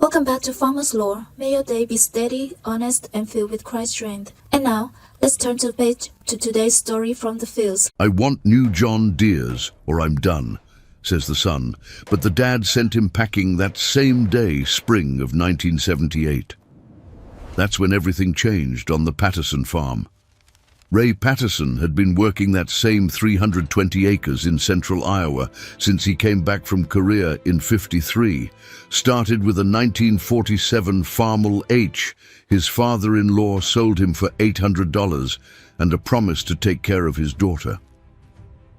Welcome back to Farmer's Lore. May your day be steady, honest, and filled with Christ's strength. And now, let's turn to the page to today's story from the fields. I want new John Deeres, or I'm done, says the son, but the dad sent him packing that same day, spring of 1978. That's when everything changed on the Patterson farm. Ray Patterson had been working that same 320 acres in central Iowa since he came back from Korea in '53, started with a 1947 Farmall H his father-in-law sold him for $800 and a promise to take care of his daughter.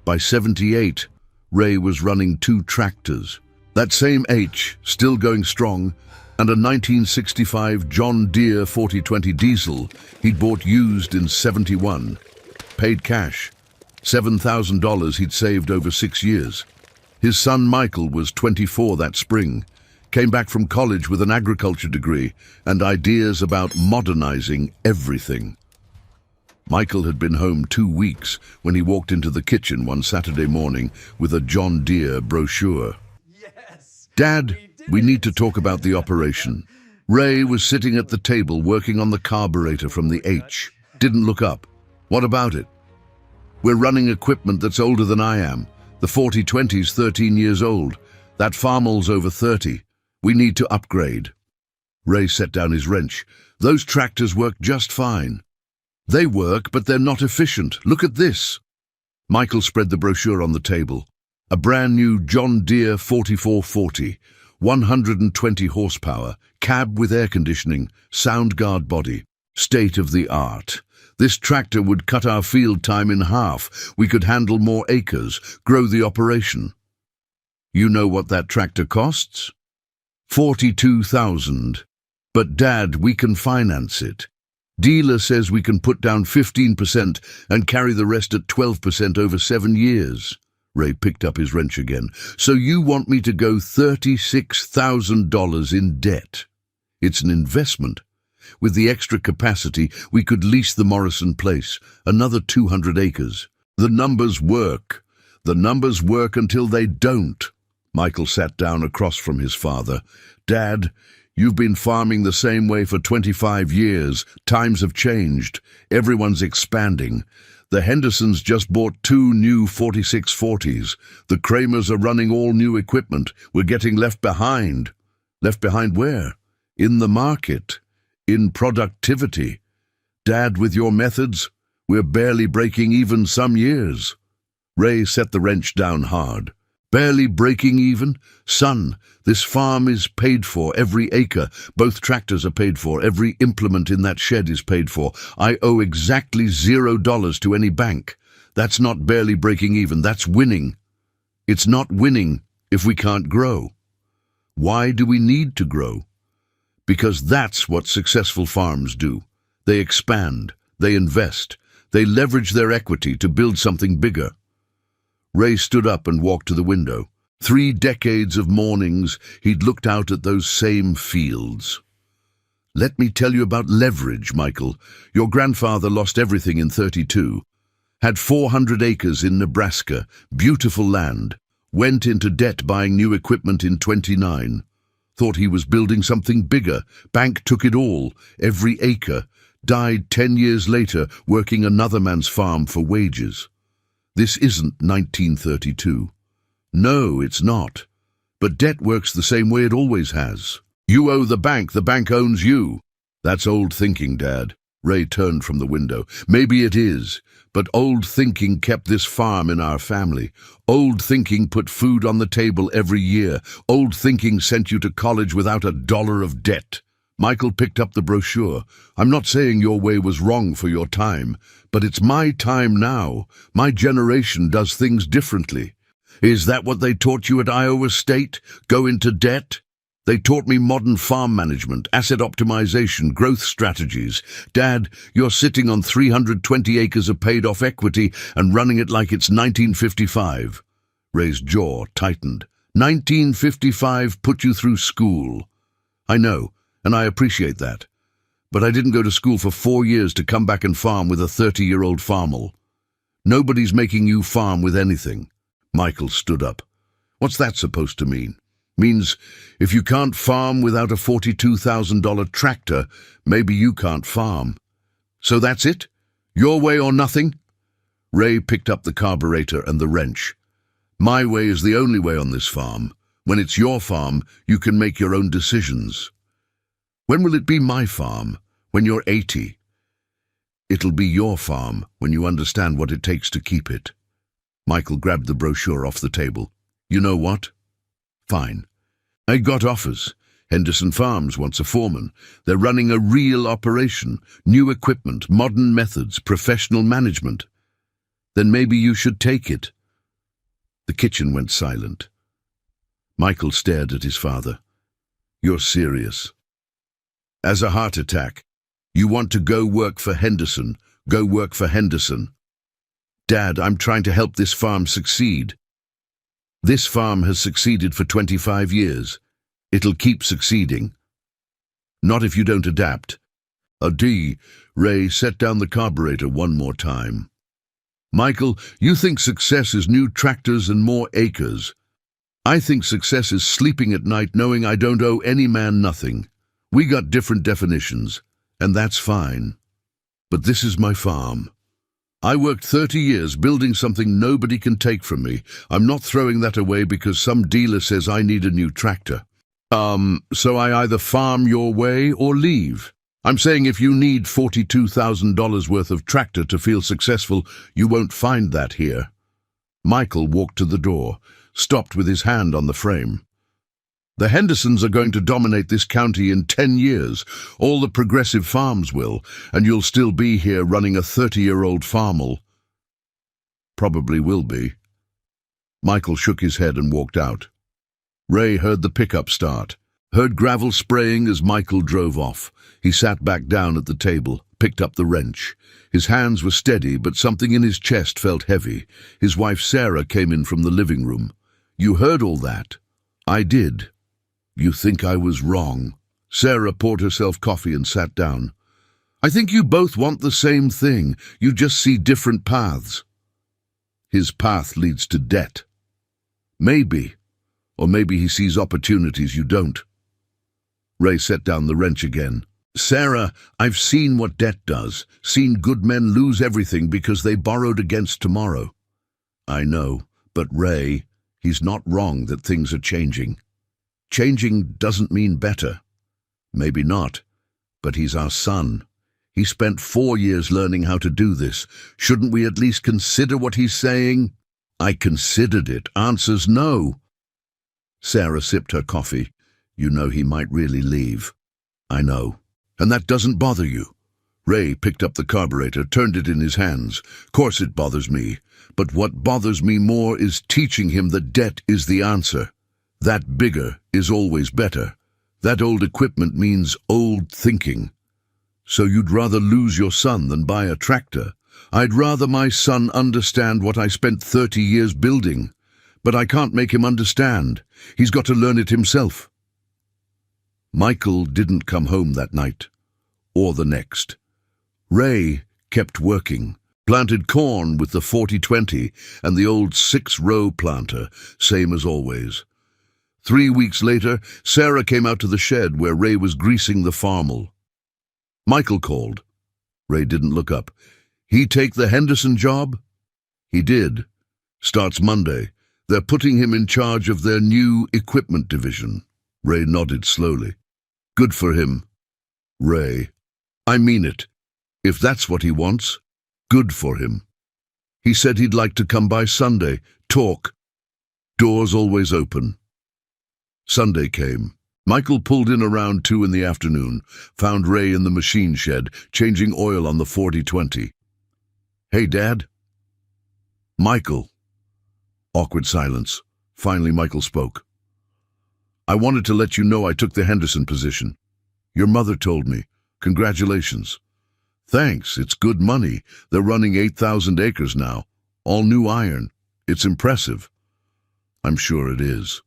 By '78, Ray was running 2 tractors, that same H still going strong, and a 1965 John Deere 4020 diesel he'd bought used in '71. Paid cash, $7,000 he'd saved over 6 years. His son Michael was 24 that spring, came back from college with an agriculture degree and ideas about modernizing everything. Michael had been home 2 weeks when he walked into the kitchen one Saturday morning with a John Deere brochure. Yes! Dad, we need to talk about the operation. Ray was sitting at the table working on the carburetor from the H. Didn't look up. What about it? We're running equipment that's older than I am. The 4020's 13 years old. That Farmall's over 30. We need to upgrade. Ray set down his wrench. Those tractors work just fine. They work, but they're not efficient. Look at this. Michael spread the brochure on the table. A brand new John Deere 4440. 120 horsepower, cab with air conditioning, sound guard body, state of the art. This tractor would cut our field time in half. We could handle more acres, grow the operation. You know what that tractor costs? $42,000. But Dad, we can finance it. Dealer says we can put down 15% and carry the rest at 12% over 7 years. Ray picked up his wrench again. So you want me to go $36,000 in debt? It's an investment. With the extra capacity, we could lease the Morrison place, another 200 acres. The numbers work. The numbers work until they don't. Michael sat down across from his father. Dad, you've been farming the same way for 25 years. Times have changed. Everyone's expanding. The Hendersons just bought 2 new 4640s. The Kramers are running all new equipment. We're getting left behind. Left behind where? In the market. In productivity. Dad, with your methods, we're barely breaking even some years. Ray set the wrench down hard. Barely breaking even? Son, this farm is paid for, every acre. Both tractors are paid for. Every implement in that shed is paid for. I owe exactly $0 to any bank. That's not barely breaking even, that's winning. It's not winning if we can't grow. Why do we need to grow? Because that's what successful farms do. They expand, they invest, they leverage their equity to build something bigger. Ray stood up and walked to the window. 3 decades of mornings, he'd looked out at those same fields. Let me tell you about leverage, Michael. Your grandfather lost everything in '32. Had 400 acres in Nebraska, beautiful land. Went into debt buying new equipment in '29. Thought he was building something bigger. Bank took it all, every acre. Died 10 years later working another man's farm for wages. This isn't 1932. No, it's not. But debt works the same way it always has. You owe the bank owns you. That's old thinking, Dad. Ray turned from the window. Maybe it is, but old thinking kept this farm in our family. Old thinking put food on the table every year. Old thinking sent you to college without $1 of debt. Michael picked up the brochure. I'm not saying your way was wrong for your time, but it's my time now. My generation does things differently. Is that what they taught you at Iowa State? Go into debt? They taught me modern farm management, asset optimization, growth strategies. Dad, you're sitting on 320 acres of paid-off equity and running it like it's 1955. Ray's jaw tightened. 1955 put you through school. I know. And I appreciate that. But I didn't go to school for 4 years to come back and farm with a 30-year-old Farmall. Nobody's making you farm with anything. Michael stood up. What's that supposed to mean? Means if you can't farm without a $42,000 tractor, maybe you can't farm. So that's it? Your way or nothing? Ray picked up the carburetor and the wrench. My way is the only way on this farm. When it's your farm, you can make your own decisions. When will it be my farm? When you're 80. It'll be your farm when you understand what it takes to keep it. Michael grabbed the brochure off the table. You know what? Fine. I got offers. Henderson Farms wants a foreman. They're running a real operation. New equipment, modern methods, professional management. Then maybe you should take it. The kitchen went silent. Michael stared at his father. You're serious. As a heart attack. You want to go work for Henderson. Go work for Henderson. Dad, I'm trying to help this farm succeed. This farm has succeeded for 25 years. It'll keep succeeding. Not if you don't adapt. Ray set down the carburetor one more time. Michael, you think success is new tractors and more acres. I think success is sleeping at night knowing I don't owe any man nothing. We got different definitions, and that's fine. But this is my farm. I worked 30 years building something nobody can take from me. I'm not throwing that away because some dealer says I need a new tractor. So I either farm your way or leave. I'm saying if you need $42,000 worth of tractor to feel successful, you won't find that here. Michael walked to the door, stopped with his hand on the frame. The Hendersons are going to dominate this county in 10 years. All the progressive farms will, and you'll still be here running a 30-year-old Farmall. Probably will be. Michael shook his head and walked out. Ray heard the pickup start, heard gravel spraying as Michael drove off. He sat back down at the table, picked up the wrench. His hands were steady, but something in his chest felt heavy. His wife Sarah came in from the living room. You heard all that? I did. You think I was wrong. Sarah poured herself coffee and sat down. I think you both want the same thing. You just see different paths. His path leads to debt. Maybe. Or maybe he sees opportunities you don't. Ray set down the wrench again. Sarah, I've seen what debt does. Seen good men lose everything because they borrowed against tomorrow. I know, but Ray, he's not wrong that things are changing. Changing doesn't mean better. Maybe not, but he's our son. He spent 4 years learning how to do this. Shouldn't we at least consider what he's saying? I considered it. Answer's no. Sarah sipped her coffee. You know he might really leave. I know. And that doesn't bother you. Ray picked up the carburetor, turned it in his hands. Course it bothers me. But what bothers me more is teaching him that debt is the answer. That bigger is always better. That old equipment means old thinking. So you'd rather lose your son than buy a tractor? I'd rather my son understand what I spent 30 years building. But I can't make him understand. He's got to learn it himself. Michael didn't come home that night, or the next. Ray kept working, planted corn with the 40-20 and the old 6-row planter, same as always. 3 weeks later, Sarah came out to the shed where Ray was greasing the Farmall. Michael called. Ray didn't look up. He take the Henderson job? He did. Starts Monday. They're putting him in charge of their new equipment division. Ray nodded slowly. Good for him. Ray, I mean it. If that's what he wants, good for him. He said he'd like to come by Sunday, talk. Doors always open. Sunday came. Michael pulled in around 2 in the afternoon, found Ray in the machine shed, changing oil on the 40-20. Hey, Dad? Michael. Awkward silence. Finally, Michael spoke. I wanted to let you know I took the Henderson position. Your mother told me. Congratulations. Thanks, it's good money. They're running 8,000 acres now. All new iron. It's impressive. I'm sure it is.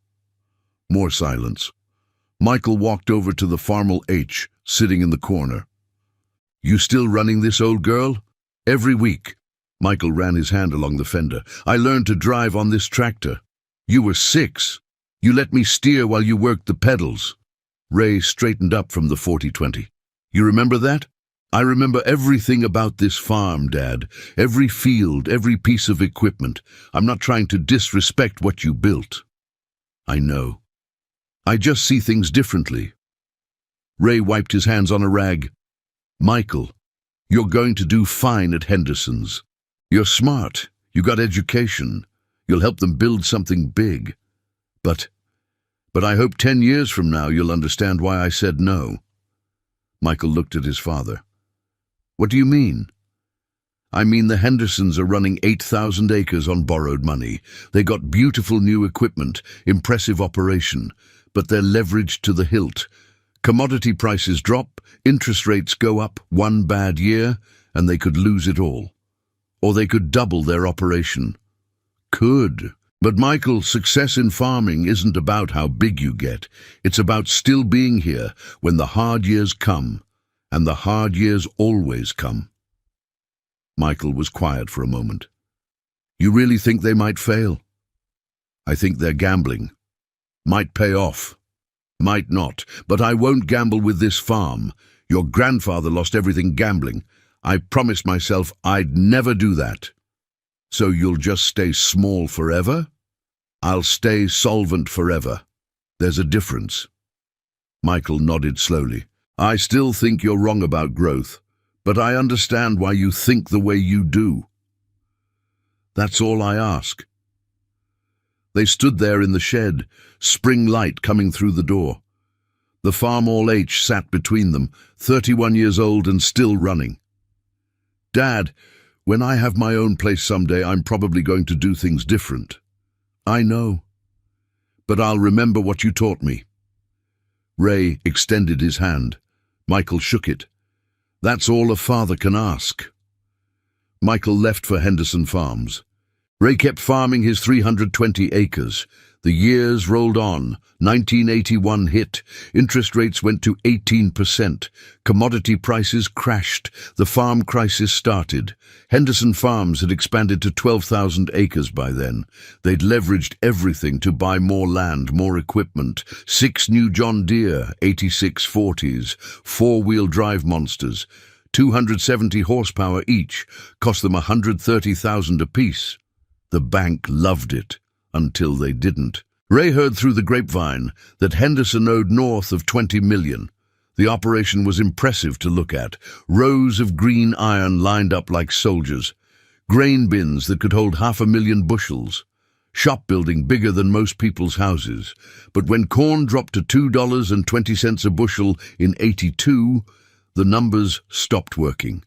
More silence. Michael walked over to the Farmall H, sitting in the corner. You still running this, old girl? Every week. Michael ran his hand along the fender. I learned to drive on this tractor. You were 6. You let me steer while you worked the pedals." Ray straightened up from the 40-20. "You remember that?" "I remember everything about this farm, Dad. Every field, every piece of equipment. I'm not trying to disrespect what you built." "I know. I just see things differently." Ray wiped his hands on a rag. "Michael, you're going to do fine at Henderson's. You're smart. You got education. You'll help them build something big. But I hope 10 years from now you'll understand why I said no." Michael looked at his father. "What do you mean?" "I mean the Hendersons are running 8,000 acres on borrowed money. They got beautiful new equipment, impressive operation, but they're leveraged to the hilt. Commodity prices drop, interest rates go up one bad year, and they could lose it all. Or they could double their operation." "Could. But Michael, success in farming isn't about how big you get. It's about still being here when the hard years come, and the hard years always come." Michael was quiet for a moment. "You really think they might fail?" "I think they're gambling. Might pay off. Might not. But I won't gamble with this farm. Your grandfather lost everything gambling. I promised myself I'd never do that." "So you'll just stay small forever?" "I'll stay solvent forever. There's a difference." Michael nodded slowly. "I still think you're wrong about growth, but I understand why you think the way you do." "That's all I ask." They stood there in the shed, spring light coming through the door. The Farmall H sat between them, 31 years old and still running. "Dad, when I have my own place someday, I'm probably going to do things different." "I know. But I'll remember what you taught me." Ray extended his hand. Michael shook it. "That's all a father can ask." Michael left for Henderson Farms. Ray kept farming his 320 acres. The years rolled on. 1981 hit. Interest rates went to 18%. Commodity prices crashed. The farm crisis started. Henderson Farms had expanded to 12,000 acres by then. They'd leveraged everything to buy more land, more equipment. 6 new John Deere 8640s, 4-wheel drive monsters, 270 horsepower each, cost them $130,000 apiece. The bank loved it, until they didn't. Ray heard through the grapevine that Henderson owed north of $20 million. The operation was impressive to look at. Rows of green iron lined up like soldiers. Grain bins that could hold 500,000 bushels. Shop building bigger than most people's houses. But when corn dropped to $2.20 a bushel in '82, the numbers stopped working.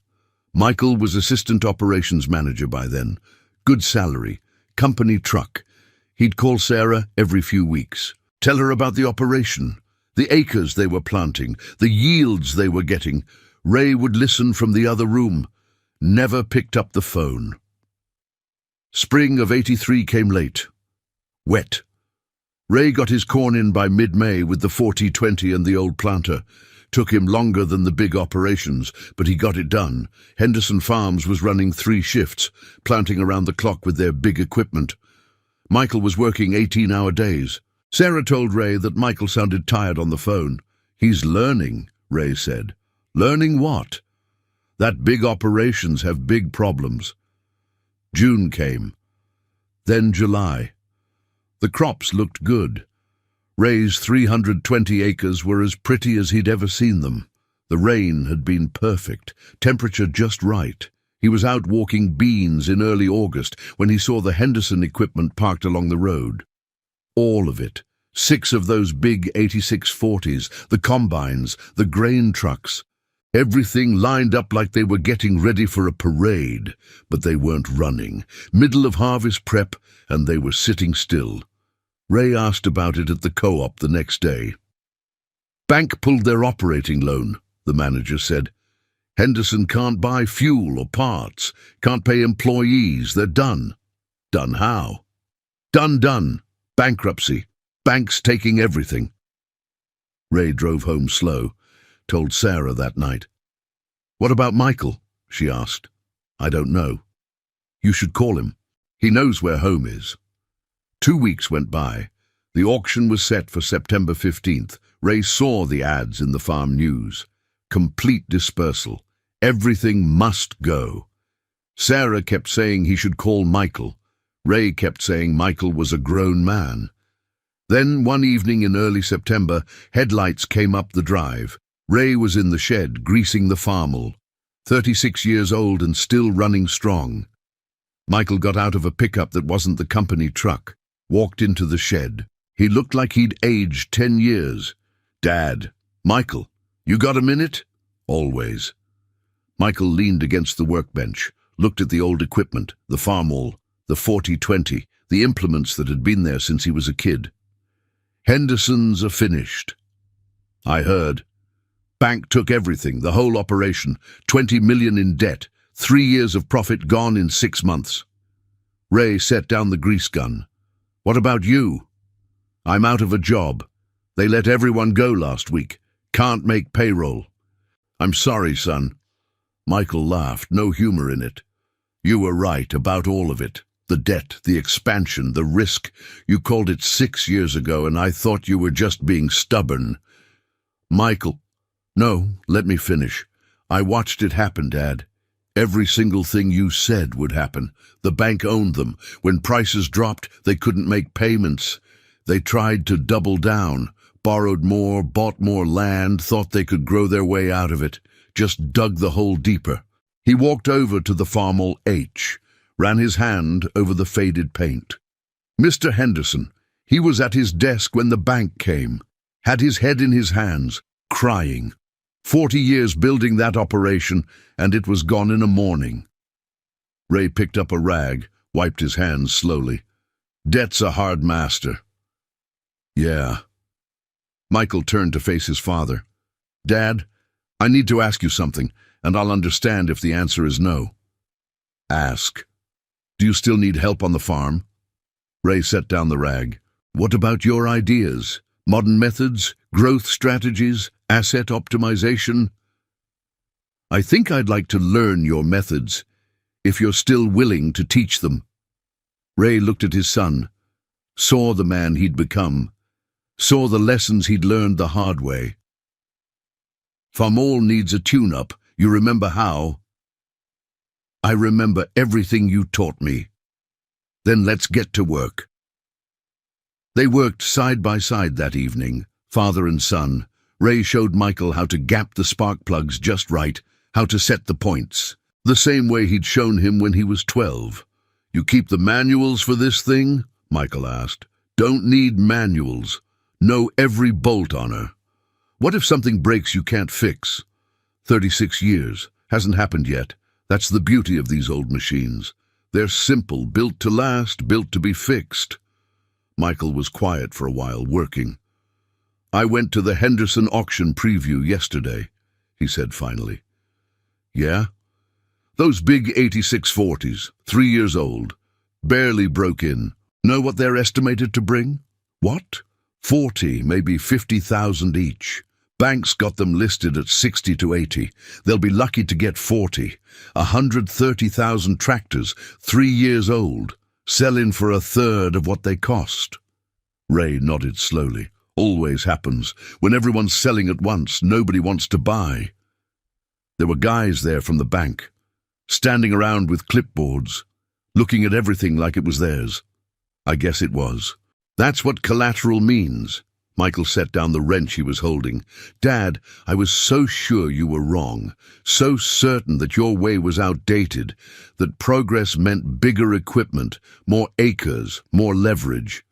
Michael was assistant operations manager by then. Good salary, company truck. He'd call Sarah every few weeks. Tell her about the operation, the acres they were planting, the yields they were getting. Ray would listen from the other room. Never picked up the phone. Spring of '83 came late. Wet. Ray got his corn in by mid-May with the 40-20 and the old planter. Took him longer than the big operations, but he got it done. Henderson Farms was running 3 shifts, planting around the clock with their big equipment. Michael was working 18-hour days. Sarah told Ray that Michael sounded tired on the phone. "He's learning," Ray said. "Learning what?" "That big operations have big problems." June came. Then July. The crops looked good. Ray's 320 acres were as pretty as he'd ever seen them. The rain had been perfect, temperature just right. He was out walking beans in early August when he saw the Henderson equipment parked along the road. All of it. 6 of those big 8640s, the combines, the grain trucks. Everything lined up like they were getting ready for a parade, but they weren't running. Middle of harvest prep, and they were sitting still. Ray asked about it at the co-op the next day. "Bank pulled their operating loan," the manager said. "Henderson can't buy fuel or parts, can't pay employees, they're done." "Done how?" Done. Bankruptcy. Bank's taking everything." Ray drove home slow, told Sarah that night. "What about Michael?" she asked. "I don't know. You should call him. He knows where home is." 2 weeks went by. The auction was set for September 15th. Ray saw the ads in the farm news. Complete dispersal. Everything must go. Sarah kept saying he should call Michael. Ray kept saying Michael was a grown man. Then, one evening in early September, headlights came up the drive. Ray was in the shed, greasing the Farmall. 36 years old and still running strong. Michael got out of a pickup that wasn't the company truck, walked into the shed. He looked like he'd aged 10 years. "Dad." "Michael, you got a minute?" "Always." Michael leaned against the workbench, looked at the old equipment, the Farmall, the 40-20, the implements that had been there since he was a kid. "Henderson's are finished." "I heard. Bank took everything, the whole operation, 20 million in debt, 3 years of profit gone in 6 months. Ray set down the grease gun. "What about you?" "I'm out of a job. They let everyone go last week. Can't make payroll." "I'm sorry, son." Michael laughed, no humor in it. "You were right about all of it. The debt, the expansion, the risk. You called it 6 years ago, and I thought you were just being stubborn." "Michael." "No, let me finish. I watched it happen, Dad. Every single thing you said would happen. The bank owned them. When prices dropped, they couldn't make payments. They tried to double down, borrowed more, bought more land, thought they could grow their way out of it, just dug the hole deeper." He walked over to the Farmall H, ran his hand over the faded paint. "Mr. Henderson, he was at his desk when the bank came, had his head in his hands, crying. 40 years building that operation, and it was gone in a morning." Ray picked up a rag, wiped his hands slowly. "Debt's a hard master." "Yeah." Michael turned to face his father. "Dad, I need to ask you something, and I'll understand if the answer is no." "Ask." "Do you still need help on the farm?" Ray set down the rag. "What about your ideas? Modern methods, growth strategies, asset optimization?" "I think I'd like to learn your methods, if you're still willing to teach them." Ray looked at his son, saw the man he'd become, saw the lessons he'd learned the hard way. "Farmall needs a tune-up. You remember how?" "I remember everything you taught me." "Then let's get to work." They worked side by side that evening, father and son. Ray showed Michael how to gap the spark plugs just right, how to set the points, the same way he'd shown him when he was 12. "You keep the manuals for this thing?" Michael asked. "Don't need manuals. Know every bolt on her. What if something breaks you can't fix? 36 years. Hasn't happened yet. That's the beauty of these old machines. They're simple, built to last, built to be fixed." Michael was quiet for a while, working. "I went to the Henderson auction preview yesterday," he said finally. "Yeah? Those big 8640s, 3 years old, barely broke in. Know what they're estimated to bring?" "What?" 40, maybe 50,000 each. Banks got them listed at 60 to 80. They'll be lucky to get 40. 130,000 tractors, 3 years old. Selling for a third of what they cost. Ray nodded slowly. Always happens. When everyone's selling at once, nobody wants to buy. There were guys there from the bank, standing around with clipboards, looking at everything like it was theirs. I guess it was. That's what collateral means. Michael set down the wrench he was holding. "Dad, I was so sure you were wrong, so certain that your way was outdated, that progress meant bigger equipment, more acres, more leverage.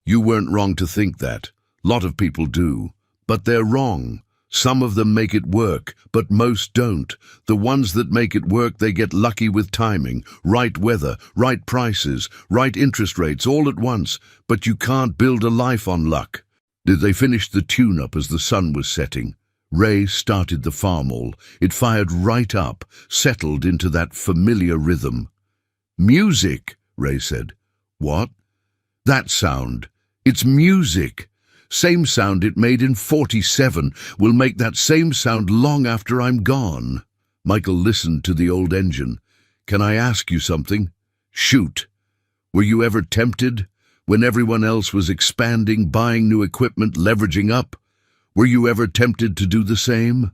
You weren't wrong to think that. Lot of people do. But they're wrong. Some of them make it work, but most don't. The ones that make it work, they get lucky with timing, right weather, right prices, right interest rates all at once, but you can't build a life on luck." They finished the tune-up as the sun was setting. Ray started the Farmall. It fired right up, settled into that familiar rhythm. "Music," Ray said. "What?" "That sound. It's music. Same sound it made in 47 will make that same sound long after I'm gone." Michael listened to the old engine. "Can I ask you something?" "Shoot." "Were you ever tempted? When everyone else was expanding, buying new equipment, leveraging up? Were you ever tempted to do the same?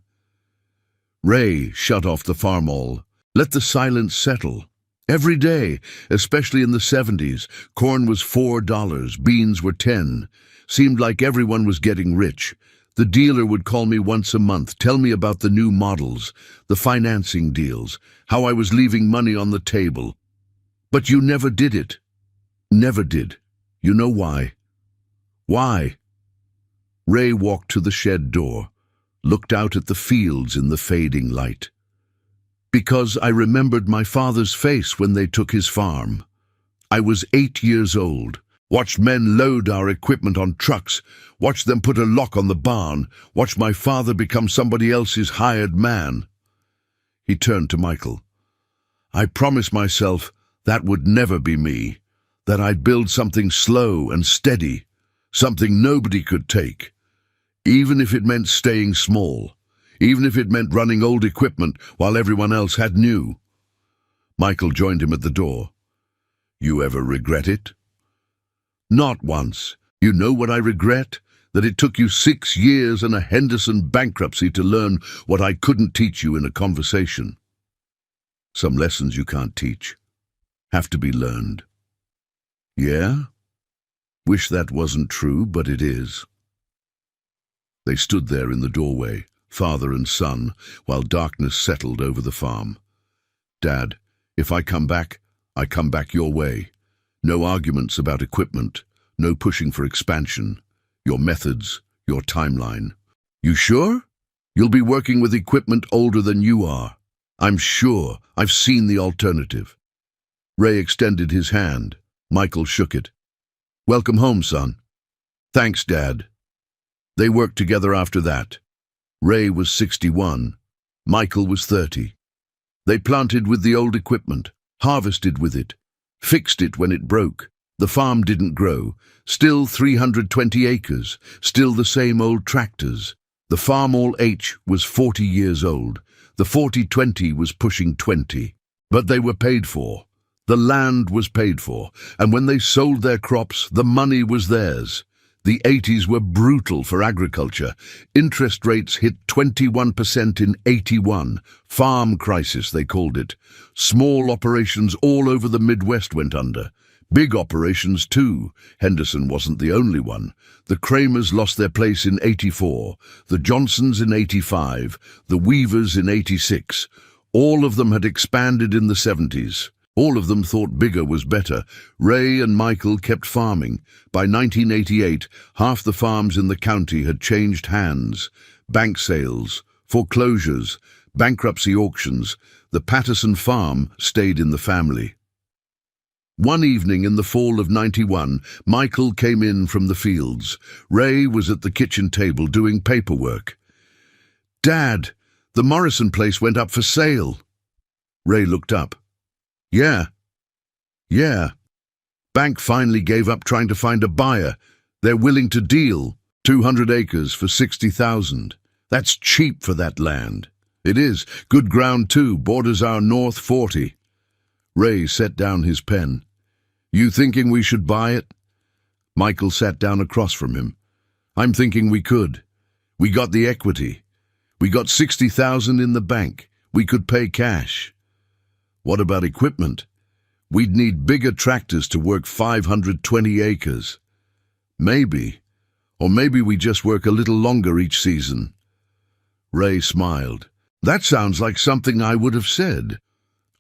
Ray shut off the Farmall. Let the silence settle. Every day, especially in the 70s, corn was $4, beans were 10. Seemed like everyone was getting rich. The dealer would call me once a month, tell me about the new models, the financing deals, how I was leaving money on the table. But you never did it. Never did. You know why? Why? Ray walked to the shed door, looked out at the fields in the fading light. Because I remembered my father's face when they took his farm. I was 8 years old, watched men load our equipment on trucks, watched them put a lock on the barn, watched my father become somebody else's hired man. He turned to Michael. I promised myself that would never be me, that I'd build something slow and steady, something nobody could take, even if it meant staying small. Even if it meant running old equipment while everyone else had new. Michael joined him at the door. You ever regret it? Not once. You know what I regret? That it took you 6 years and a Henderson bankruptcy to learn what I couldn't teach you in a conversation. Some lessons you can't teach have to be learned. Yeah? Wish that wasn't true, but it is. They stood there in the doorway, father and son, while darkness settled over the farm. Dad, if I come back your way. No arguments about equipment, no pushing for expansion, your methods, your timeline. You sure? You'll be working with equipment older than you are. I'm sure. I've seen the alternative. Ray extended his hand. Michael shook it. Welcome home, son. Thanks, Dad. They worked together after that. Ray was 61. Michael was 30. They planted with the old equipment, harvested with it, fixed it when it broke. The farm didn't grow. Still 320 acres, still the same old tractors. The Farmall H was 40 years old. The 4020 was pushing 20. But they were paid for. The land was paid for. And when they sold their crops, the money was theirs. The 80s were brutal for agriculture. Interest rates hit 21% in 81. Farm crisis, they called it. Small operations all over the Midwest went under. Big operations too. Henderson wasn't the only one. The Kramers lost their place in 84. The Johnsons in 85. The Weavers in 86. All of them had expanded in the 70s. All of them thought bigger was better. Ray and Michael kept farming. By 1988, half the farms in the county had changed hands. Bank sales, foreclosures, bankruptcy auctions. The Patterson farm stayed in the family. One evening in the fall of 91, Michael came in from the fields. Ray was at the kitchen table doing paperwork. Dad, the Morrison place went up for sale. Ray looked up. Yeah. Bank finally gave up trying to find a buyer. They're willing to deal. 200 acres for $60,000. That's cheap for that land. It is. Good ground too. Borders our North 40. Ray set down his pen. You thinking we should buy it? Michael sat down across from him. I'm thinking we could. We got the equity. We got $60,000 in the bank. We could pay cash. What about equipment? We'd need bigger tractors to work 520 acres. Maybe. Or maybe we just work a little longer each season. Ray smiled. That sounds like something I would have said.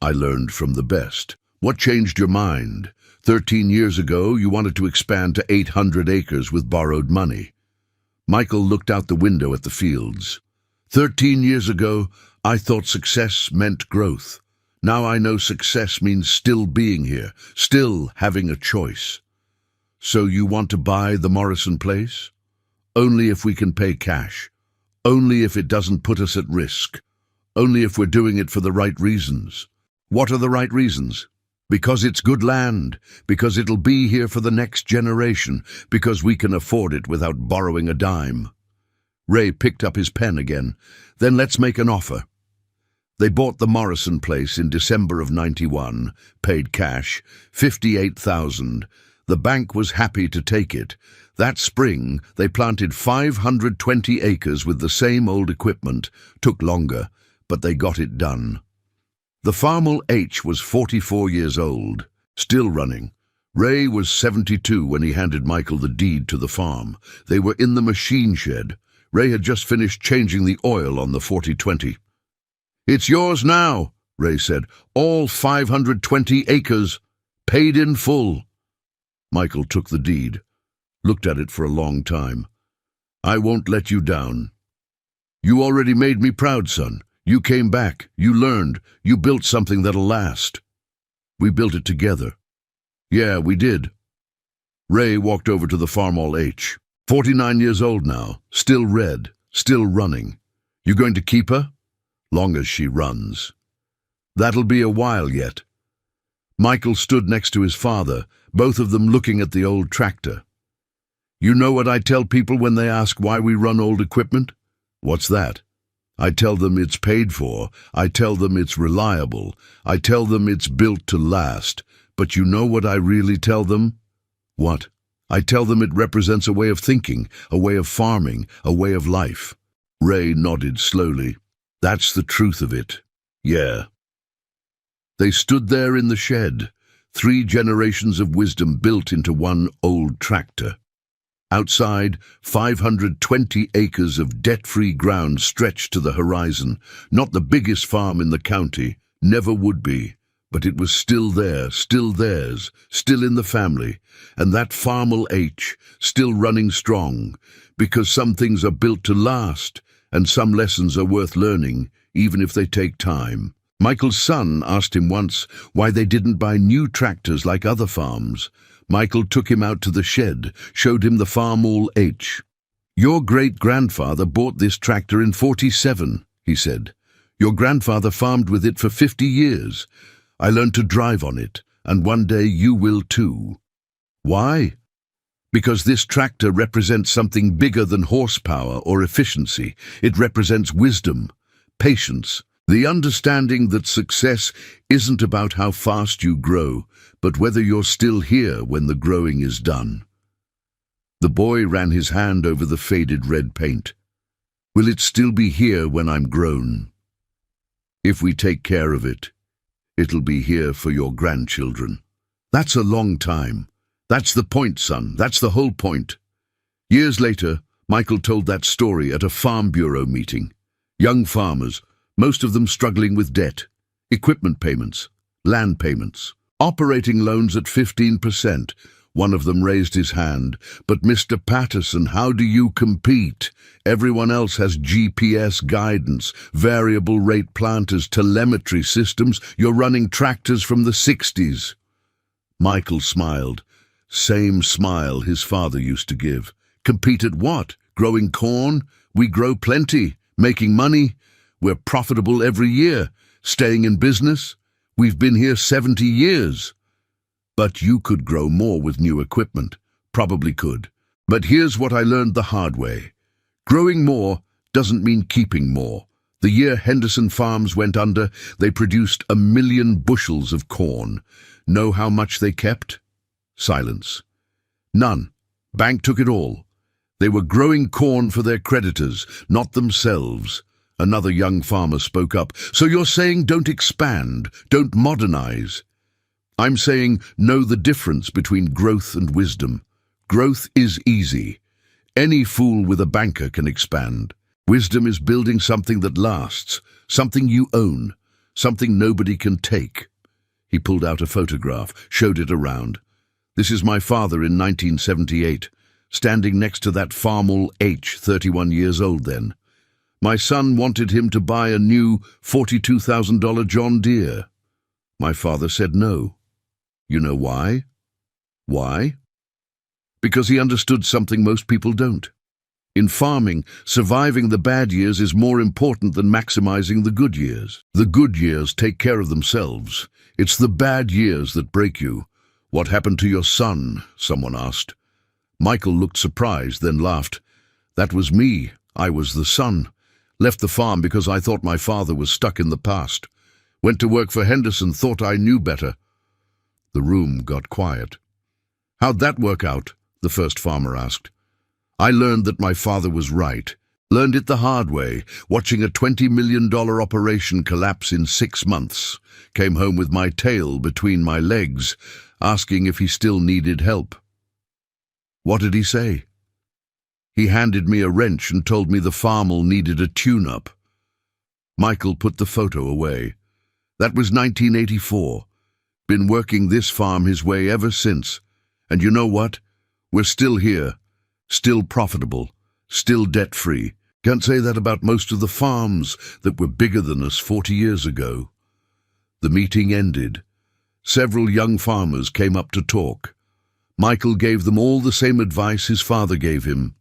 I learned from the best. What changed your mind? 13 years ago, you wanted to expand to 800 acres with borrowed money. Michael looked out the window at the fields. 13 years ago, I thought success meant growth. Now I know success means still being here, still having a choice. So you want to buy the Morrison place? Only if we can pay cash. Only if it doesn't put us at risk. Only if we're doing it for the right reasons. What are the right reasons? Because it's good land, because it'll be here for the next generation, because we can afford it without borrowing a dime. Ray picked up his pen again. Then let's make an offer. They bought the Morrison place in December of 91, paid cash, $58,000. The bank was happy to take it. That spring, they planted 520 acres with the same old equipment. Took longer, but they got it done. The Farmall H was 44 years old, still running. Ray was 72 when he handed Michael the deed to the farm. They were in the machine shed. Ray had just finished changing the oil on the 4020. "It's yours now," Ray said. "All 520 acres, paid in full." Michael took the deed, looked at it for a long time. "I won't let you down. You already made me proud, son. You came back, you learned, you built something that'll last. We built it together." "Yeah, we did." Ray walked over to the Farmall H. 49 years old now, still red, still running. "You going to keep her?" "Long as she runs." "That'll be a while yet." Michael stood next to his father, both of them looking at the old tractor. "You know what I tell people when they ask why we run old equipment?" "What's that?" "I tell them it's paid for. I tell them it's reliable. I tell them it's built to last. But you know what I really tell them?" "What?" "I tell them it represents a way of thinking, a way of farming, a way of life." Ray nodded slowly. "That's the truth of it. Yeah." They stood there in the shed, 3 generations of wisdom built into one old tractor. Outside, 520 acres of debt-free ground stretched to the horizon. Not the biggest farm in the county, never would be, but it was still there, still theirs, still in the family, and that Farmall H, still running strong, because some things are built to last, and some lessons are worth learning, even if they take time. Michael's son asked him once why they didn't buy new tractors like other farms. Michael took him out to the shed, showed him the Farmall H. "Your great-grandfather bought this tractor in 47, he said. "Your grandfather farmed with it for 50 years. I learned to drive on it, and one day you will too." "Why?" "Because this tractor represents something bigger than horsepower or efficiency. It represents wisdom, patience, the understanding that success isn't about how fast you grow, but whether you're still here when the growing is done." The boy ran his hand over the faded red paint. "Will it still be here when I'm grown? If we take care of it, it'll be here for your grandchildren." "That's a long time. That's the point, son. That's the whole point." Years later, Michael told that story at a Farm Bureau meeting. Young farmers, most of them struggling with debt, equipment payments, land payments, operating loans at 15%. One of them raised his hand. "But Mr. Patterson, how do you compete? Everyone else has GPS guidance, variable rate planters, telemetry systems. You're running tractors from the 60s. Michael smiled. Same smile his father used to give. "Compete at what? Growing corn? We grow plenty, making money. We're profitable every year, staying in business. We've been here 70 years. But you could grow more with new equipment. Probably could. But here's what I learned the hard way. Growing more doesn't mean keeping more. The year Henderson Farms went under, they produced 1 million bushels of corn. Know how much they kept? Silence. None. Bank took it all. They were growing corn for their creditors, not themselves. Another young farmer spoke up. So you're saying don't expand, don't modernize. I'm saying know the difference between growth and wisdom. Growth is easy. Any fool with a banker can expand. Wisdom is building something that lasts, something you own, something nobody can take. He pulled out a photograph, showed it around. This is my father in 1978, standing next to that Farmall H, 31 years old then. My son wanted him to buy a new $42,000 John Deere. My father said no. You know why? Why? Because he understood something most people don't. In farming, surviving the bad years is more important than maximizing the good years. The good years take care of themselves. It's the bad years that break you. What happened to your son? Someone asked. Michael looked surprised, then laughed. That was me. I was the son. Left the farm because I thought my father was stuck in the past. Went to work for Henderson, thought I knew better. The room got quiet. "How'd that work out?" the first farmer asked. "I learned that my father was right. Learned it the hard way, watching a $20 million operation collapse in 6 months. Came home with my tail between my legs, asking if he still needed help." "What did he say?" "He handed me a wrench and told me the Farmall needed a tune-up." Michael put the photo away. "That was 1984. Been working this farm his way ever since. And you know what? We're still here. Still profitable. Still debt-free. Can't say that about most of the farms that were bigger than us 40 years ago." The meeting ended. Several young farmers came up to talk. Michael gave them all the same advice his father gave him.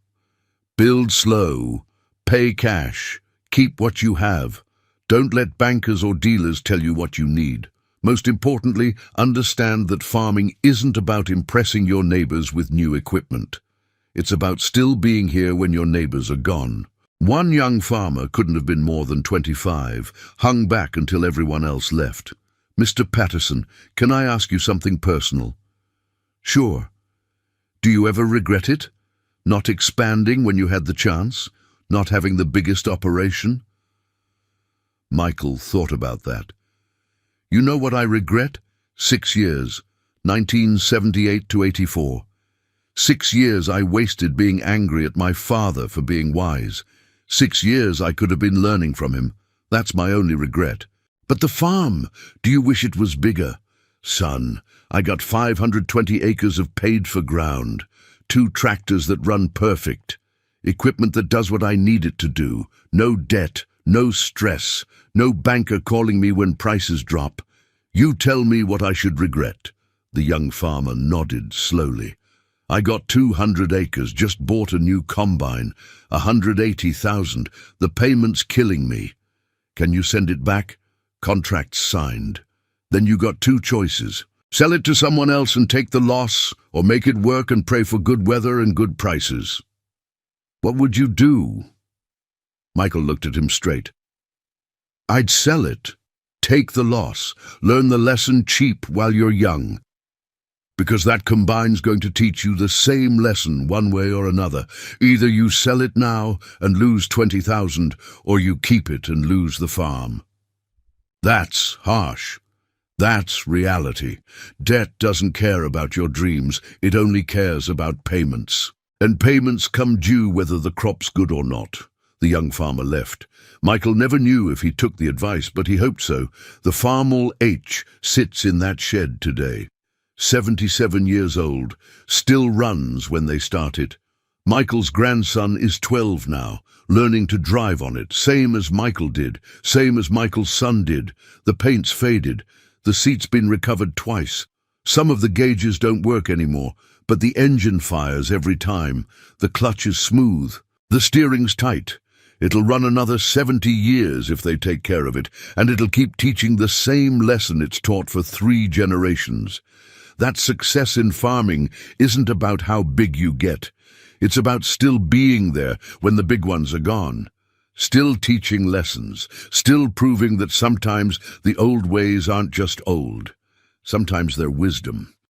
Build slow. Pay cash. Keep what you have. Don't let bankers or dealers tell you what you need. Most importantly, understand that farming isn't about impressing your neighbors with new equipment. It's about still being here when your neighbors are gone. One young farmer, couldn't have been more than 25, hung back until everyone else left. "Mr. Patterson, can I ask you something personal?" "Sure." "Do you ever regret it? Not expanding when you had the chance? Not having the biggest operation?" Michael thought about that. "You know what I regret? 6 years, 1978 to 84. 6 years I wasted being angry at my father for being wise. 6 years I could have been learning from him. That's my only regret. But the farm, do you wish it was bigger? Son, I got 520 acres of paid-for ground, 2 tractors that run perfect, equipment that does what I need it to do, no debt, no stress, no banker calling me when prices drop. You tell me what I should regret." The young farmer nodded slowly. "I got 200 acres, just bought a new combine, 180,000. The payment's killing me. Can you send it back? Contract's signed. Then you got 2 choices. Sell it to someone else and take the loss, or make it work and pray for good weather and good prices. What would you do?" Michael looked at him straight. "I'd sell it. Take the loss. Learn the lesson cheap while you're young. Because that combine's going to teach you the same lesson one way or another. Either you sell it now and lose 20,000, or you keep it and lose the farm. That's harsh. That's reality. Debt doesn't care about your dreams. It only cares about payments. And payments come due whether the crop's good or not." The young farmer left. Michael never knew if he took the advice, but he hoped so. The Farmall H sits in that shed today. 77 years old, still runs when they start it. Michael's grandson is 12 now, learning to drive on it, same as Michael did, same as Michael's son did. The paint's faded, the seat's been recovered twice. Some of the gauges don't work anymore, but the engine fires every time. The clutch is smooth, the steering's tight. It'll run another 70 years if they take care of it, and it'll keep teaching the same lesson it's taught for 3 generations. That success in farming isn't about how big you get. It's about still being there when the big ones are gone. Still teaching lessons, still proving that sometimes the old ways aren't just old. Sometimes they're wisdom.